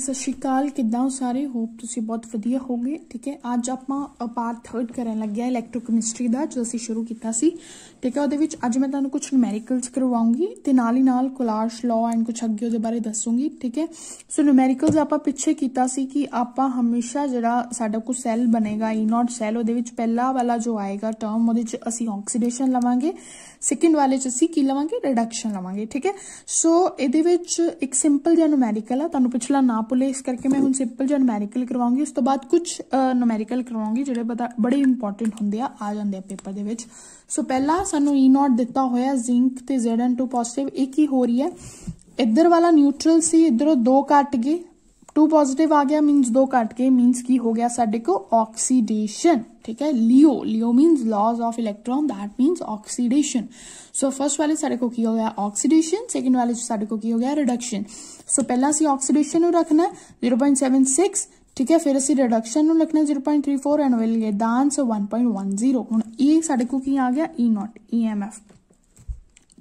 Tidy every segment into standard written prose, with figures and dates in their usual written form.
सत श्री अकाल, किद्दां हो सारे। होप तुसीं बहुत वधिया होगे। ठीक है, अज आपां पार्ट 3 करन लगे इलैक्ट्रोकैमिस्ट्री दा, जो असीं शुरू कीता सी। ठीक है, उहदे विच अज मैं तुहानूं कुछ न्यूमैरिकल्स करवाऊंगी ते नाल ही नाल कोलाश लॉ एंड कुछ अगे उहदे बारे दसूंगी। ठीक है, सो न्यूमैरिकल्स आपां पिछे कीता सी कि आपां हमेशा जिहड़ा साडा कोई सैल बनेगा E0 सैल, उहदे विच पहला वाला जो आएगा टर्म, उहदे च असीं ऑक्सीडेशन लवांगे, सैकेंड वाले च असीं की लवांगे, रिडक्शन लवांगे। ठीक है, सो इहदे विच एक सिंपल जिहा न्यूमैरिकल है, तुहानूं पिछला ना भुले, इस करके मैं हुण सिंपल जिहा न्यूमैरिकल करवाऊंगी। उस तो बाद कुछ न्यूमैरिकल करवाऊंगी जिहड़े बड़े इंपॉर्टेंट हुंदे आ जांदे आ पेपर दे विच। सो पहला सानूं E0 दिता होया जिंक ते Zn2 पॉजिटिव, एक ही हो रही है। इधर वाला न्यूट्रल सी, इधरों 2 कट गए, 2 पॉजिटिव आ गया, मीनस 2 कट गए, मीनस की हो गया साडे को ऑक्सीडेशन। ठीक है, LEO means loss of electron, that means oxidation. So first वाले साडे को की हो गया ऑक्सीडेशन, सेकंड वाले साडे को की हो गया रिडक्शन। सो पहला असीं ऑक्सीडेशन नूं रखना है 0.76। ठीक है, फिर असीं रिडक्शन नूं रखना है 0.34 and will get the answer 1.10। हुण ये साडे को की आ गया E0 EMF।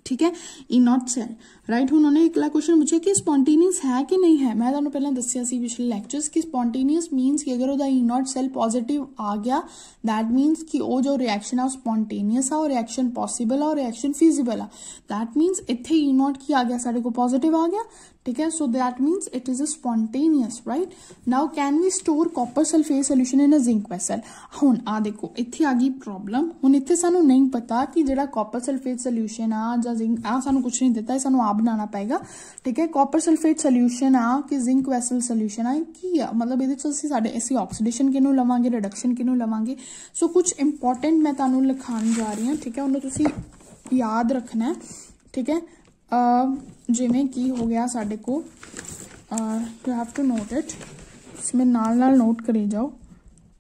ठीक है, E0 सैल राइट। हुण उन्होंने अगला क्वेश्चन पूछा कि स्पॉन्टेनियस है कि नहीं है। मैं तुहानूं पहलां दस्सिया सी पिछले लैक्चर्स कि स्पॉन्टेनियस मीनस कि अगर उहदा E0 सैल पॉजिटिव आ गया, दैट मीनस कि वो जो रिएक्शन है स्पॉन्टेनियस आ, रिएक्शन पॉसिबल आ, रिएक्शन फिजिबल आ। दैट मीनस इत्थे E0 की आ गया साडे को पॉजिटिव आ गया। ठीक है, so that means it is a spontaneous right. Now can we store copper sulphate solution in a zinc vessel. हुण आ देखो इत्थे आ गई प्रॉब्लम। हुण इत्थे सानू नहीं पता कि जिहड़ा कॉपर सल्फेट सोल्यूशन आ जां जिंक आ, सानू कुछ नहीं दिता, सानू आप बनाना पएगा। ठीक है, कॉपर सल्फेट सोल्यूशन आ कि जिंक वैसल सोल्यूशन आ की आ, मतलब इहदे च असीं ऑक्सीडेशन किनू लवांगे, रिडक्शन किनू लवांगे। सो कुछ इंपॉर्टेंट मैं तुहानू लिखाण जा रही हूँ। ठीक है, उन्हें तुसीं याद रखना है। ठीक है, जिवें की हो गया साडे को, you have to note it, इसमें नाल नाल नोट करी जाओ,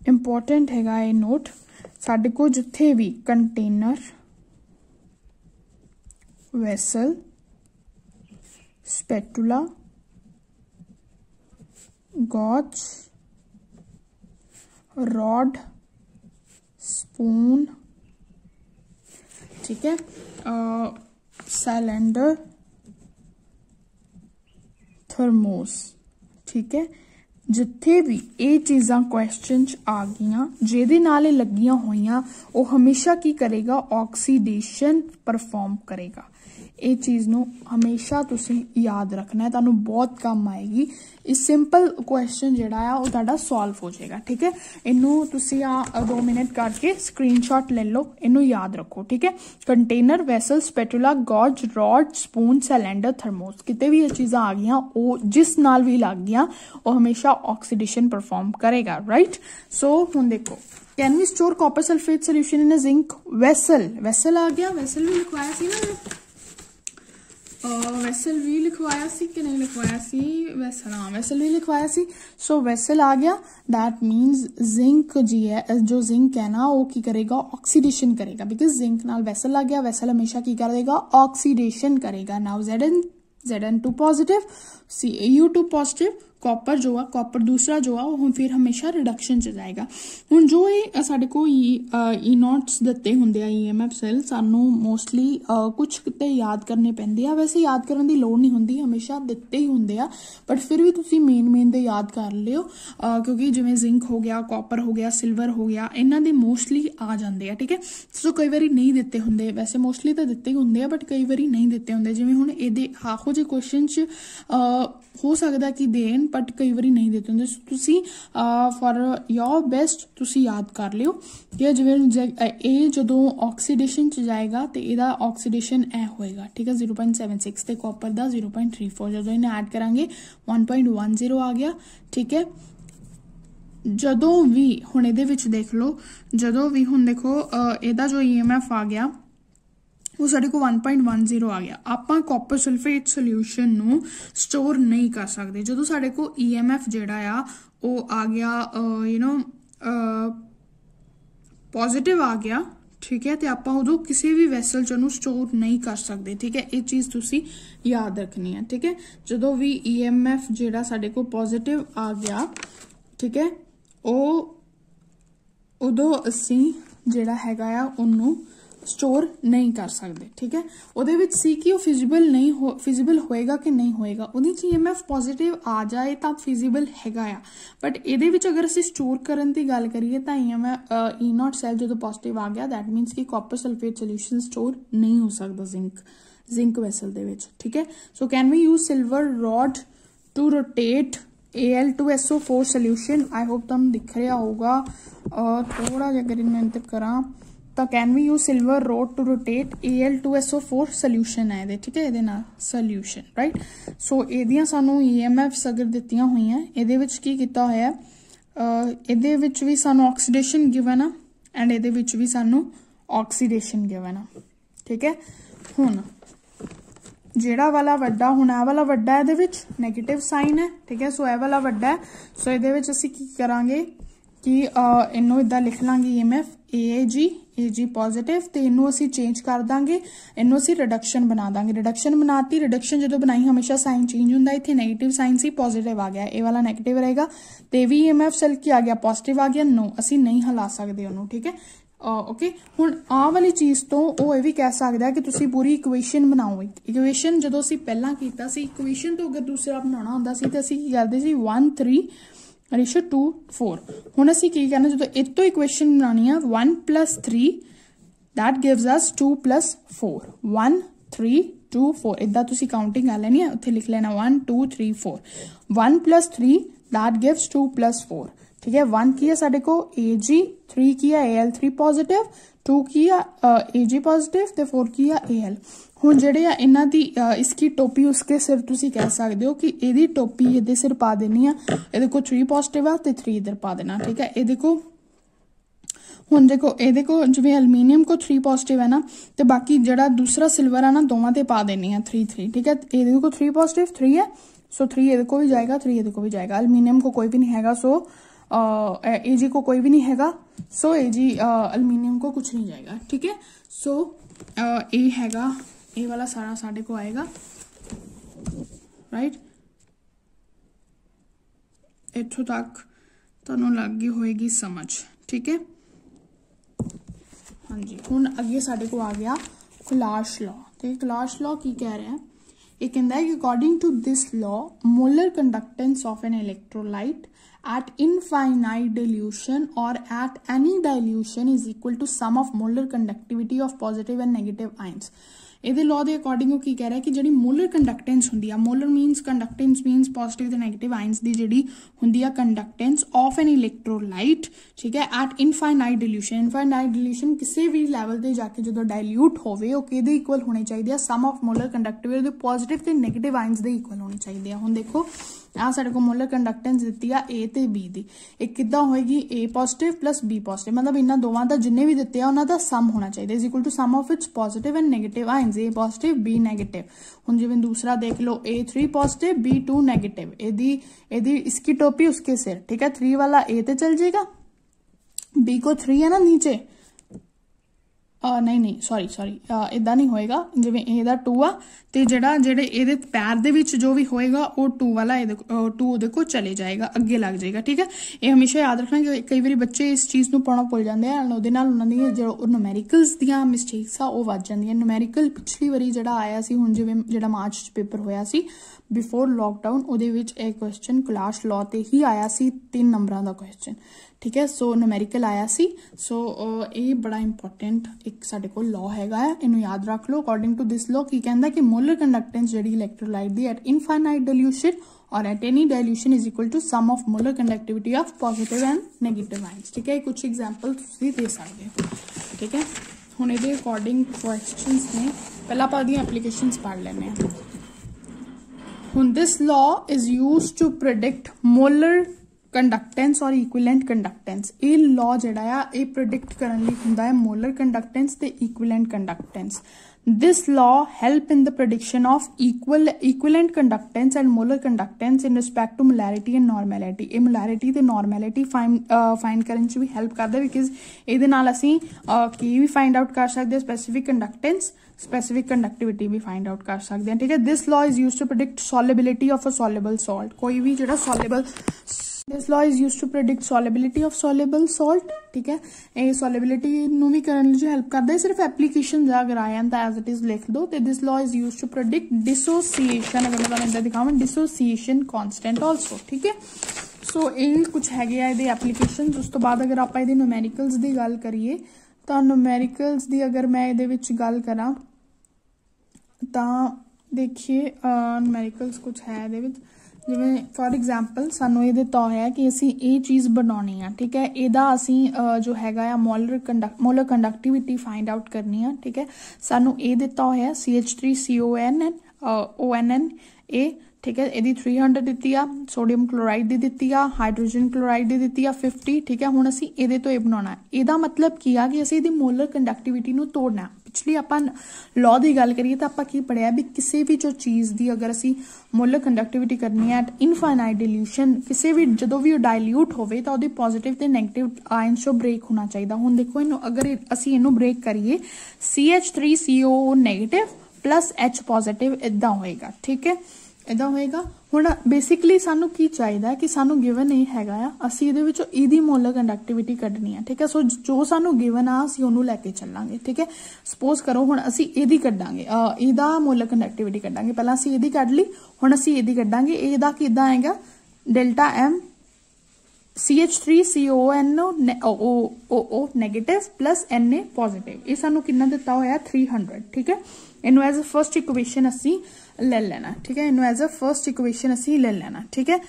इंपॉर्टेंट हैगा ये नोट। साडे को जिथे भी container, vessel, spatula, gauze, rod, spoon, ठीक है, सिलेंडर, थर्मोस। ठीक है, जिथे भी ये चीज़ां क्वेश्चन च आ गईयां जिहदे नाल ये लगियां होईयां, वो हमेशा की करेगा, ऑक्सीडेशन परफॉर्म करेगा। ये चीज़ नूं हमेशा तुसीं याद रखना है, तुहानूं बहुत काम आएगी। इस सिंपल क्वेश्चन जिहड़ा आ वो तुहाडा सॉल्व हो जाएगा। ठीक है, इनू तुसीं 2 मिनट करके स्क्रीनशॉट ले लो, इनू याद रखो। ठीक है, container, vessel, spatula, gauze, rod, spoon, cylinder, thermos, किते भी ये चीज़ां आ गईयां, वो जिस नाल भी लग गईयां वो हमेशा ऑक्सीडेशन परफॉर्म करेगा। राइट, सो हुण देखो, can we store copper sulphate solution in a zinc vessel. Vessel आ गया, वैसल भी लिखवाया सी ना, वैसल भी लिखवाया सी कि नहीं लिखवाया सी, वैसल, हाँ वैसल भी लिखवाया सी। सो वैसल आ गया, दैट मीन्स जिंक जी है, जो जिंक है ना वो की करेगा, ऑक्सीडेशन करेगा, बिकॉज जिंक नाल वैसल आ गया, वैसल हमेशा की करेगा, ऑक्सीडेशन करेगा। Now Zn2 positive, Cu2 positive, copper जो आ, कॉपर दूसरा जो आ वो फिर हमेशा रिडक्शन च जाएगा। हुण जो ये साडे को E0 दिते हुंदे आ EMF सैल, सानू मोस्टली कुछ किते याद करने पैंदे आ, वैसे याद करन दी लोड़ नहीं हुंदी, हमेशा दिते ही हुंदे आ, बट फिर भी तुसीं मेन दे याद कर लिओ, क्योंकि जिवें जिंक हो गया, कॉपर हो गया, सिल्वर हो गया, इन्हां दे मोस्टली आ जांदे आ। ठीक है, सो कई बारी नहीं दिते हुंदे, वैसे मोस्टली तो दिते ही हुंदे आ, बट कई बारी नहीं दिते हुंदे। जिवें हुण इहदे हाखो जे क्वेश्चन च हो सकदा कि देन, बट कई बारी नहीं देते होंगे। तुसी फॉर योर बेस्ट तुसी याद कर लियो कि जिवें जदों ऑक्सीडेशन च जाएगा तो इहदा ऑक्सीडेशन ए होएगा। ठीक है, 0.76 ते कॉपर दा 0.34, जदों इन्हें ऐड करांगे 1.10 आ गया। ठीक है, जदों भी हुण इहदे विच देख लो, जदों भी हुण देखो इहदा जो EMF आ गया वो साडे को 1.10 आ गया। आपां कॉपर सल्फेट सोल्यूशन नूं स्टोर नहीं कर सकते। जदों साडे को EMF जिहड़ा आ वो आ गया, यू नो पॉजिटिव आ गया। ठीक है, तो आपां उदों किसी भी वैसल च उहनूं स्टोर नहीं कर सकते। ठीक है, ये चीज़ तुसीं याद रखनी है। ठीक है, जदों भी EMF जिहड़ा साडे को पॉजिटिव आ गया, ठीक है, वो उदों असीं जिहड़ा हैगा आ उहनूं स्टोर नहीं कर सकते। ठीक है, ਉਹਦੇ ਵਿੱਚ ਸੀ ਕਿ ਉਹ ਫਿਜ਼ੀਬਲ ਹੋਏਗਾ ਕਿ ਨਹੀਂ ਹੋਏਗਾ। ਉਹਦੇ 'ਚ EMF ਪੋਜ਼ਿਟਿਵ ਆ ਜਾਏ ਤਾਂ ਫਿਜ਼ੀਬਲ ਹੈਗਾ ਆ, ਬਟ ਇਹਦੇ ਵਿੱਚ ਅਗਰ ਅਸੀਂ ਸਟੋਰ ਕਰਨ ਦੀ ਗੱਲ ਕਰੀਏ ਤਾਂ E0 ਸੈੱਲ ਜਦੋਂ ਪੋਜ਼ਿਟਿਵ ਆ ਗਿਆ, ਦੈਟ ਮੀਨਸ ਕਿ ਕਾਪਰ ਸਲਫੇਟ ਸੋਲੂਸ਼ਨ ਸਟੋਰ ਨਹੀਂ ਹੋ ਸਕਦਾ ਜ਼ਿੰਕ ਵੈਸਲ ਦੇ ਵਿੱਚ। ਠੀਕ ਹੈ, so can we use silver rod to rotate Al2SO4 solution. I hope ਤੁਹਾਨੂੰ ਦਿਖ ਰਿਹਾ ਹੋਊਗਾ, ਥੋੜਾ ਜਿਹਾ ਅਗਰ ਮੈਂ ਇੰਤਰ ਕਰਾਂ ਤਾਂ can we use silver rod to rotate Al2SO4 solution है ये। ठीक है, ये सोल्यूशन राइट। सो ये सानू EMFs अगर दित्तियां हुई हैं, ये की किया होया, ये भी सानू ऑक्सीडेशन गिवन आ एंड ये भी सानू ऑक्सीडेशन गिवन आ। ठीक है, हुण ਜਿਹੜਾ वाला वड्डा हुण आ वाला वड्डा ਇਹਦੇ ਵਿੱਚ ਨੈਗੇਟਿਵ ਸਾਈਨ है। ठीक है, सो ਇਹ वाला वड्डा है, सो ਇਹਦੇ ਵਿੱਚ ਅਸੀਂ ਕੀ ਕਰਾਂਗੇ कि इनू इदा लिख लांगे EMF AG पॉजिटिव, तो इनू असी चेंज कर देंगे, इनू असी रिडक्शन बना देंगे। रिडक्शन बनाती, रिडक्शन जो बनाई हमेशा साइन चेंज होंगे। इतने नैगेटिव साइन सी पॉजिटिव आ गया, ये वाला नैगेटिव रहेगा, तो भी EMF सेल की आ गया पॉजिटिव आ गया, नो असी नहीं हिला सकते उन्होंने। ठीक है, ओके, हुण आ वाली चीज़ तो वो ये भी कह सकता है कि तुसी पूरी इक्वेशन बनाओ। इक्वेशन जो असी पहला कीता सी, इक्वेशन तो अगर दूसरा बनाना होंदा सी तो असी की करदे सी 1 3 रेशो 2 4। हुण असी की करना, जो इस तो इक्वेशन बनानी है 1 + 3 दैट गिव्स अस 2 + 4, 1 3 2 4 इदा तुसी काउंटिंग कर लेनी है, उत्थे लिख लेना 1 2 3 4, 1 + 3 दैट गिव्स 2 + 4। ठीक है, 1 की है साडे को AG, 3 की है Al3 पॉजिटिव, 2 की है AG पॉजिटिव, ते 4 की है AL। हुण जिहड़े आ इन्हां दी इसकी टोपी उसके सिर तुसी कह सकते हो कि इहदी टोपी इहदे सिर पा देनी है, इहदे को 3 पॉजिटिव आ ते 3 इधर पा देना। ठीक है, इहदे को हुण देखो इहदे को जिवें एल्यूमीनियम को 3 पॉजिटिव है ना, तो बाकी जिहड़ा दूसरा सिल्वर है ना दोवां ते पा देनी है 3 3। ठीक है, इहदे को 3 पॉजिटिव 3 है, सो 3 इहदे को भी जाएगा, 3 इहदे को भी जाएगा। एल्यूमीनियम को कोई भी नहीं हैगा, सो AG को कोई भी नहीं हैगा, सो AG एल्यूमीनियम को कुछ नहीं जाएगा। ठीक है, सो ए हैगा, ए वाला सारा साढ़े को आएगा राइट। इत्थों तक तुहानूं लग गई होएगी समझ। ठीक है, हाँ जी, हुण अगे साढ़े को आ गया क्लाश लॉ। तो क्लाश लॉ की कह रहे हैं, ये कहता है कि according to this law molar conductance of an electrolyte at infinite dilution or at any dilution is equal to sum of molar conductivity of positive and negative ions। ਇਹਦੇ ਲॉ ਦੇ ਅਕੋਰਡਿੰਗ ਉਹ ਕੀ ਕਹਿ ਰਿਹਾ ਕਿ ਜਿਹੜੀ ਮੋਲਰ ਕੰਡਕਟੈਂਸ ਹੁੰਦੀ ਆ, ਮੋਲਰ ਮੀਨਸ ਕੰਡਕਟੈਂਸ ਮੀਨਸ ਪੋਜ਼ਿਟਿਵ ਤੇ ਨੈਗੇਟਿਵ ਆਇਨਸ ਦੀ ਜਿਹੜੀ ਹੁੰਦੀ ਆ ਕੰਡਕਟੈਂਸ ਆਫ ਐਨ ਇਲੈਕਟ੍ਰੋਲਾਈਟ। ਠੀਕ ਹੈ, ਐਟ ਇਨਫਾਈਨਾਈਟ ਡਿਲੂਸ਼ਨ। ਇਨਫਾਈਨਾਈਟ ਡਿਲੂਸ਼ਨ ਕਿਸੇ ਵੀ ਲੈਵਲ ਤੇ ਜਾ ਕੇ ਜਦੋਂ ਡਾਇਲੂਟ ਹੋਵੇ ਉਹ ਕਿਹਦੇ ਇਕੁਅਲ ਹੋਣੇ ਚਾਹੀਦੇ ਆ, ਸਮ ਆਫ ਮੋਲਰ ਕੰਡਕਟਿਵਿਟੀ ਦੇ ਪੋਜ਼ਿਟਿਵ ਤੇ ਨੈਗੇਟਿਵ ਆਇਨਸ ਦੇ ਇਕੁਅਲ ਹੋਣੇ ਚਾਹੀਦੇ ਆ। ਹੁਣ ਦੇਖੋ ਆ ਸਾਡੇ को मोलर कंडक्टेंस ਦਿੱਤੀ ਆ A ਤੇ B ਦੀ, ਇਹ ਕਿੱਦਾਂ ਹੋਏਗੀ A positive plus B positive, ਮਤਲਬ ਇਹਨਾਂ ਦੋਵਾਂ ਦਾ ਜਿੰਨੇ ਵੀ ਦਿੱਤੇ ਆ ਉਹਨਾਂ ਦਾ ਸਮ ਹੋਣਾ ਚਾਹੀਦਾ is equal to sum of its positive and negative ions. A positive B negative. ਹੁਣ ਜਿਵੇਂ दूसरा देख लो A3 पॉजिटिव B2 नेगेटिव, यदि इसकी टोपी उसके सिर। ठीक है, 3 वाला A ते चल जाएगा, B को 3 है ना नीचे, नहीं सॉरी इदा नहीं होएगा, जिवें ए दा 2 आ ते जेड़े ਇਹਦੇ ਪੈਰ ਦੇ ਵਿੱਚ ਜੋ ਵੀ ਹੋਏਗਾ ਉਹ 2 ਵਾਲਾ 2 ਉਹਦੇ ਕੋ ਚਲੇ ਜਾਏਗਾ, ਅੱਗੇ ਲੱਗ ਜਾਏਗਾ। ਠੀਕ ਹੈ, ਇਹ ਹਮੇਸ਼ਾ ਯਾਦ ਰੱਖਣਾ ਕਿ ਕਈ ਵਾਰੀ ਬੱਚੇ ਇਸ ਚੀਜ਼ ਨੂੰ ਪੜ੍ਹਨਾ ਭੁੱਲ ਜਾਂਦੇ ਆ, ਉਹਦੇ ਨਾਲ ਉਹਨਾਂ ਦੀ ਜੋ ਨੂਮੈਰੀਕਲਸ ਦੀਆਂ ਮਿਸਟੇਕਸ ਆ ਉਹ ਵੱਧ ਜਾਂਦੀਆਂ। ਨੂਮੈਰੀਕਲ ਪਿਛਲੀ ਵਾਰੀ ਜਿਹੜਾ ਆਇਆ ਸੀ, ਹੁਣ ਜਿਵੇਂ ਜਿਹੜਾ ਮਾਰਚ 'ਚ ਪੇਪਰ ਹੋਇਆ ਸੀ ਬਿਫੋਰ ਲੋਕਡਾਊਨ, ਉਹਦੇ ਵਿੱਚ ਇਹ ਕੁਐਸਚਨ ਕਲਾਸ਼ ਲॉ ਤੇ ਹੀ ਆਇਆ ਸੀ, 3 ਨੰਬਰਾਂ ਦਾ ਕੁਐਸਚਨ। ठीक है, सो ਨੂਮੈਰੀਕਲ आया सी। सो ये बड़ा इंपॉर्टेंट एक साडे को लॉ हैगा, इनू याद रख लो। अकॉर्डिंग टू दिस लॉ की कहता है कि मोलर कंडक्टेंस जी electrolyte the at infinite dilution और at any dilution is equal to sum of molar conductivity of positive and negative ions. ठीक है, कुछ एग्जाम्पल तुसीं दे सकते हो। ठीक है, हुण इहदे अकॉर्डिंग क्वेश्चंस ने पहला आपां दी एप्लीकेशंस पढ़ लैने आ। हुण this law is used to predict molar conductance और इक्विवेलेंट कंडक्टेंस। ये लॉ जिहड़ा आ ये प्रिडिक्ट करने लई हुंदा है मोलर कंडक्टेंस ते equivalent conductance. This law help in the prediction of equivalent conductance and molar conductance in respect to molarity and normality। ये molarity ते normality find करने च भी help करदा, because ਇਹਦੇ ਨਾਲ ਅਸੀਂ ਕੀ ਵੀ find out कर सकते हैं, specific conductance specific conductivity भी find out कर सकते हैं। ठीक है, this law is used to predict solubility of a soluble salt। कोई भी ਜਿਹੜਾ soluble this law is use to predict solubility of soluble salt, ठीक है। ये सॉलेबिलिटी ਨੂੰ ਵੀ ਕਰਨ ਲਈ ਹੈਲਪ ਕਰਦਾ ਹੈ, ਸਿਰਫ ਐਪਲੀਕੇਸ਼ਨ ਜਾ ਅਗਰ ਆਇਆ ਤਾਂ ਐਜ਼ ਇਟ ਇਜ਼ ਲਿਖ ਦੋ। ਤੇ ਦਿਸ ਲॉ इज यूज टू प्रिडिक्ट डिसोसीएशन, अगर मैं ਤੁਹਾਨੂੰ ਇਦਾਂ ਦਿਖਾਵਾਂ डिसोसीएशन कांस्टेंट ਆਲਸੋ, ठीक है। ਸੋ ਇਹ ਕੁਝ ਹੈਗੇ ਆ ਇਹਦੇ ਐਪਲੀਕੇਸ਼ਨਸ। ਉਸ ਤੋਂ ਬਾਅਦ ਅਗਰ ਆਪਾਂ ਇਹਦੇ ਨਿਊਮੈਰੀਕਲਸ ਦੀ ਗੱਲ ਕਰੀਏ ਤਾਂ ਨਿਊਮੈਰੀਕਲਸ ਦੀ ਅਗਰ ਮੈਂ ਇਹਦੇ ਵਿੱਚ ਗੱਲ ਕਰਾਂ ਤਾਂ ਦੇਖੀਏ ਨਿਊਮੈਰੀਕਲਸ ਕੁਝ ਹੈ ਇਹਦੇ ਵਿੱਚ, ਜਿਵੇਂ ਫॉर एग्जांपल ਸਾਨੂੰ ਇਹ ਦਿੱਤਾ ਹੋਇਆ ਕਿ ਅਸੀਂ ਇਹ ਚੀਜ਼ ਬਣਾਉਣੀ ਆ, ਠੀਕ ਹੈ। ਇਹਦਾ ਅਸੀਂ ਜੋ ਹੈਗਾ ਆ ਮੋਲਰ ਕੰਡਕਟਿਵਿਟੀ ਫਾਈਂਡ ਆਊਟ ਕਰਨੀ ਆ, ਠੀਕ ਹੈ। ਸਾਨੂੰ ਇਹ ਦਿੱਤਾ ਹੋਇਆ CH3CONN, ठीक है। ਇਹਦੀ 300 ਦਿੱਤੀ ਆ, ਸੋਡੀਅਮ ਕਲੋਰਾਈਡ ਦੀ ਦਿੱਤੀ ਆ, ਹਾਈਡਰੋਜਨ ਕਲੋਰਾਈਡ ਦੀ ਦਿੱਤੀ ਆ 50, ਠੀਕ ਹੈ। ਹੁਣ ਅਸੀਂ ਇਹਦੇ ਤੋਂ ਇਹ ਬਣਾਉਣਾ ਹੈ। ਇਹਦਾ ਮਤਲਬ ਕੀ ਆ ਕਿ ਅਸੀਂ ਇਹਦੀ ਮੋਲਰ ਕੰਡਕਟਿਵਿਟੀ ਨੂੰ ਤੋੜਨਾ। ਪਿਛਲੀ ਆਪਾਂ ਲਾਅ ਦੀ ਗੱਲ ਕਰੀਏ ਤਾਂ ਆਪਾਂ ਕੀ ਪੜਿਆ ਵੀ ਕਿਸੇ ਵੀ ਜੋ ਚੀਜ਼ ਦੀ ਅਗਰ ਅਸੀਂ ਮੋਲਰ ਕੰਡਕਟਿਵਿਟੀ ਕਰਨੀ ਹੈ ਐਟ ਇਨਫਾਈਨਾਈਟ ਡਿਲੂਸ਼ਨ, ਕਿਸੇ ਵੀ ਜਦੋਂ ਵੀ ਉਹ ਡਾਇਲੂਟ ਹੋਵੇ ਤਾਂ ਉਹਦੀ ਪੋਜ਼ਿਟਿਵ ਤੇ ਨੈਗੇਟਿਵ ਆਇਨਸ ਚੋਂ ਬ੍ਰੇਕ ਹੋਣਾ ਚਾਹੀਦਾ। ਹੁਣ ਦੇਖੋ ਇਹਨੂੰ ਅਗਰ ਅਸੀਂ ਇਹਨੂੰ ਬ੍ਰੇਕ ਕਰੀਏ CH3CO negative plus H positive ਇਦਾਂ ਹੋਏਗਾ, ਠੀਕ ਹੈ, ਇਦਾਂ ਹੋਏਗਾ। ਹੁਣ ਬੇਸਿਕਲੀ ਸਾਨੂੰ ਕੀ ਚਾਹੀਦਾ ਕਿ ਸਾਨੂੰ ਗਿਵਨ ਇਹ ਹੈਗਾ ਆ, ਅਸੀਂ ਇਹਦੇ ਵਿੱਚੋਂ ਇਹਦੀ ਮੋਲਰ ਕੰਡਕਟਿਵਿਟੀ ਕੱਢਣੀ ਆ, ਠੀਕ ਹੈ। ਸੋ ਜੋ ਸਾਨੂੰ ਗਿਵਨ ਆ ਅਸੀਂ ਉਹਨੂੰ ਲੈ ਕੇ ਚੱਲਾਂਗੇ, ਠੀਕ ਹੈ। ਸਪੋਜ਼ ਕਰੋ ਹੁਣ ਅਸੀਂ ਇਹਦੀ ਕੱਢਾਂਗੇ, ਇਹਦਾ ਮੋਲਰ ਕੰਡਕਟਿਵਿਟੀ ਕੱਢਾਂਗੇ। ਪਹਿਲਾਂ ਅਸੀਂ ਇਹਦੀ ਕੱਢ ਲਈ, ਹੁਣ ਅਸੀਂ ਇਹਦੀ ਕੱਢਾਂਗੇ। ਇਹਦਾ ਕਿਦਾਂ ਆਏਗਾ delta M CH3CONO negative plus Na positive. ਇਹ ਸਾਨੂੰ ਕਿੰਨਾ ਦਿੱਤਾ ਹੋਇਆ 300, ਠੀਕ ਹੈ। ਇਹਨੂੰ ਐਜ਼ ਅ ਫਰਸਟ ਇਕੁਏਸ਼ਨ ਅਸੀਂ ਲੈ ਲੈਣਾ, ਠੀਕ ਹੈ। ਇਹਨੂੰ ਐਜ਼ ਅ ਫਰਸਟ ਇਕੁਏਸ਼ਨ ਅਸੀਂ ਲੈ ਲੈਣਾ, ਠੀਕ ਹੈ।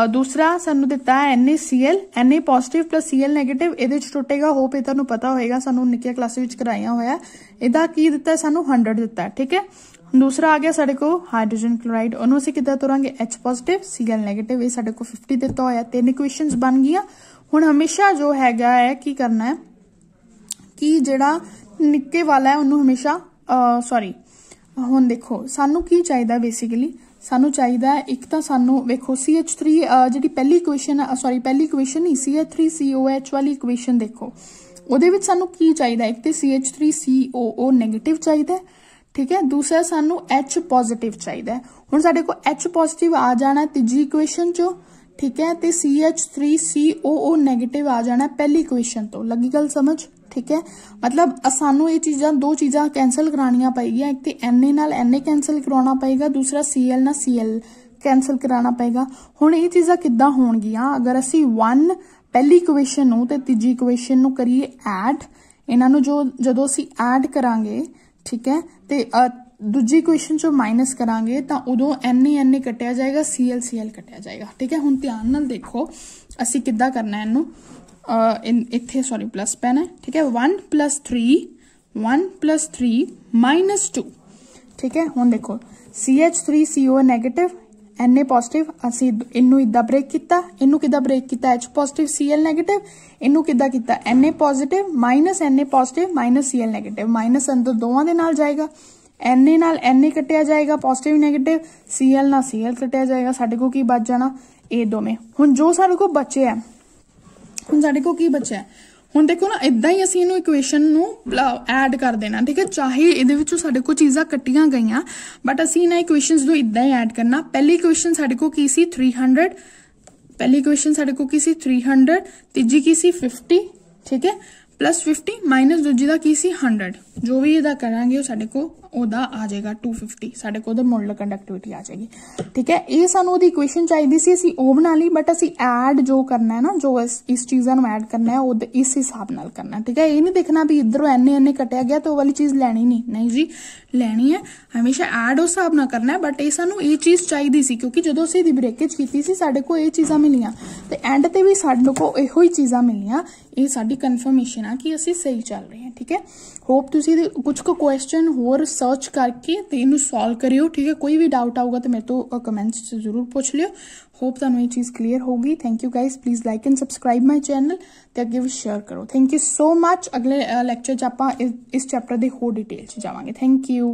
ਦੂਸਰਾ ਸਾਨੂੰ ਦਿੱਤਾ ਹੈ NaCl, Na positive plus Cl negative. ਇਹਦੇ ਚ ਟੁੱਟੇਗਾ, ਹੋਪ ਇਹ ਤੁਹਾਨੂੰ ਪਤਾ ਹੋਏਗਾ, ਸਾਨੂੰ ਨਿੱਕੀਆਂ ਕਲਾਸ ਵਿੱਚ ਕਰਾਇਆ ਹੋਇਆ। ਇਹਦਾ ਕੀ ਦਿੱਤਾ ਸਾਨੂੰ 100 ਦਿੱਤਾ, ਠੀਕ ਹੈ। दूसरा आ गया साढ़े को हाइड्रोजन क्लोराइड, ਉਹਨੂੰ ਅਸੀਂ ਕਿੱਦਾਂ ਤੋਰਾਂਗੇ H ਪੋਜ਼ਿਟਿਵ Cl ਨੈਗੇਟਿਵ। ਇਹ ਸਾਡੇ को 50 ਦਿੱਤਾ ਹੋਇਆ, ਤਿੰਨ ਇਕੁਏਸ਼ਨਸ ਬਣ ਗਈਆਂ। ਹੁਣ ਹਮੇਸ਼ਾ ਜੋ ਹੈਗਾ ਹੈ ਕੀ ਕਰਨਾ ਹੈ ਕਿ ਜਿਹੜਾ ਨਿੱਕੇ ਵਾਲਾ ਹੈ ਉਹਨੂੰ ਹਮੇਸ਼ਾ ਹੁਣ ਦੇਖੋ ਸਾਨੂੰ ਕੀ ਚਾਹੀਦਾ ਬੇਸਿਕਲੀ, ਸਾਨੂੰ ਚਾਹੀਦਾ ਇੱਕ ਤਾਂ ਸਾਨੂੰ ਵੇਖੋ CH3 ਜਿਹੜੀ ਪਹਿਲੀ ਇਕੁਏਸ਼ਨ ਪਹਿਲੀ ਇਕੁਏਸ਼ਨ ਨਹੀਂ CH3COH ਵਾਲੀ ਇਕੁਏਸ਼ਨ ਦੇਖੋ, ਉਹਦੇ ਵਿੱਚ ਸਾਨੂੰ ਕੀ ਚਾਹੀਦਾ, ਇੱਕ ਤੇ CH3COO ਨੈਗੇਟਿਵ ਚਾਹੀਦਾ, ठीक है। दूसरा सानू H पॉजिटिव चाहिए। हुण साडे को H पॉजिटिव आ जाना तीजी इक्वेशन चो, ठीक है। ते CH3COO नेगेटिव आ जाना पहली इक्वेशन तो। लगी गल समझ, ठीक है। मतलब सानू ये चीज़ां दो चीज़ां कैंसल करानियां पेगियां, एक ते Na नाल Na कैंसल कराना पेगा, दूसरा Cl नाल Cl कैंसल कराना पेगा। हुण ये चीज़ां किद्दां होणगियां अगर असी 1 पहली इक्वेशन नूं ते तीजी इक्वेशन नूं करिए ऐड, इन्हां नूं जो जदों असी ऐड करांगे, ठीक है, ते दूजी इक्वेशन चो माइनस करांगे तो उदों Na कटिया जाएगा, Cl कटिया जाएगा, ठीक है। हुण ध्यान नाल देखो असी किद्दां करना है इनू, इत्थे प्लस पैना है, ठीक है। 1 + 3 -2, ठीक है। हुण देखो CH3CO नेगेटिव Na पॉजिटिव, असी इनू इदा ब्रेक किया, इनू किदा ब्रेक किया H पॉजिटिव Cl नेगेटिव, इनू किदा किया Na positive minus Na positive minus Cl negative, minus अंदर दोवां दे नाल जाएगा, Na नाल Na कटिया जाएगा पॉजिटिव नेगेटिव, Cl नाल Cl कटिया जाएगा, साडे को की बच जाना ये दोवें। हुण जो साडे को बचे है, हुण साडे को की बचा है, हुण देखो ना इदां ही असीं इनू इक्वेशन नू ऐड कर देना, ठीक है। चाहे इहदे विचों साडे को चीज़ां कट्टियां गईयां बट असीं इन्हां इक्वेशनस नू इदां ही ऐड करना। पहली इक्वेशन साडे को की सी 300, पहली इक्वेशन साडे को की सी 300, तीजी की सी 50, ठीक है, प्लस 50 माइनस दूजी दा की सी 100। जो भी इहदा करांगे वो साडे को ओदा आ जाएगा 250, साडे को मोलर कंडक्टिविटी आ जाएगी, ठीक है। ये सानू ओदी इक्वेशन चाहिए सी, असीं ओ बना ली, बट असीं ऐड जो करना है ना, जो इस चीज़ां नूं ऐड करना है वो इस हिसाब नाल करना, ठीक है। ये नहीं देखना भी इधरों Na कटिया गया तो वाली चीज़ लैनी नहीं जी, लैनी है हमेशा ऐड उस हिसाब नाल करना है। बट ये सानू ये चीज़ चाहिए सी क्योंकि जो असीं इहदी ब्रेकेज कीती सी साडे को ये चीज़ां मिलियां ते एंड ते भी साडे को इहो ही चीज़ां मिलियां। ये साडी कन्फर्मेशन आ कि असीं सही चल रहे हैं, ठीक है। होप तुसीं कुछ को क्वेश्चन होर सर्च करके ते इनू सॉल्व करियो, ठीक है। कोई भी डाउट आऊगा तो मेरे तो कमेंट्स से जरूर पूछ लियो। होप तुहानू ये चीज़ क्लीयर होगी। Thank you guys, please like and subscribe my channel ते अगे भी शेयर करो। Thank you so much. अगले लैक्चर च आपां इस चैप्टर दे होर डिटेल च जावांगे। Thank you.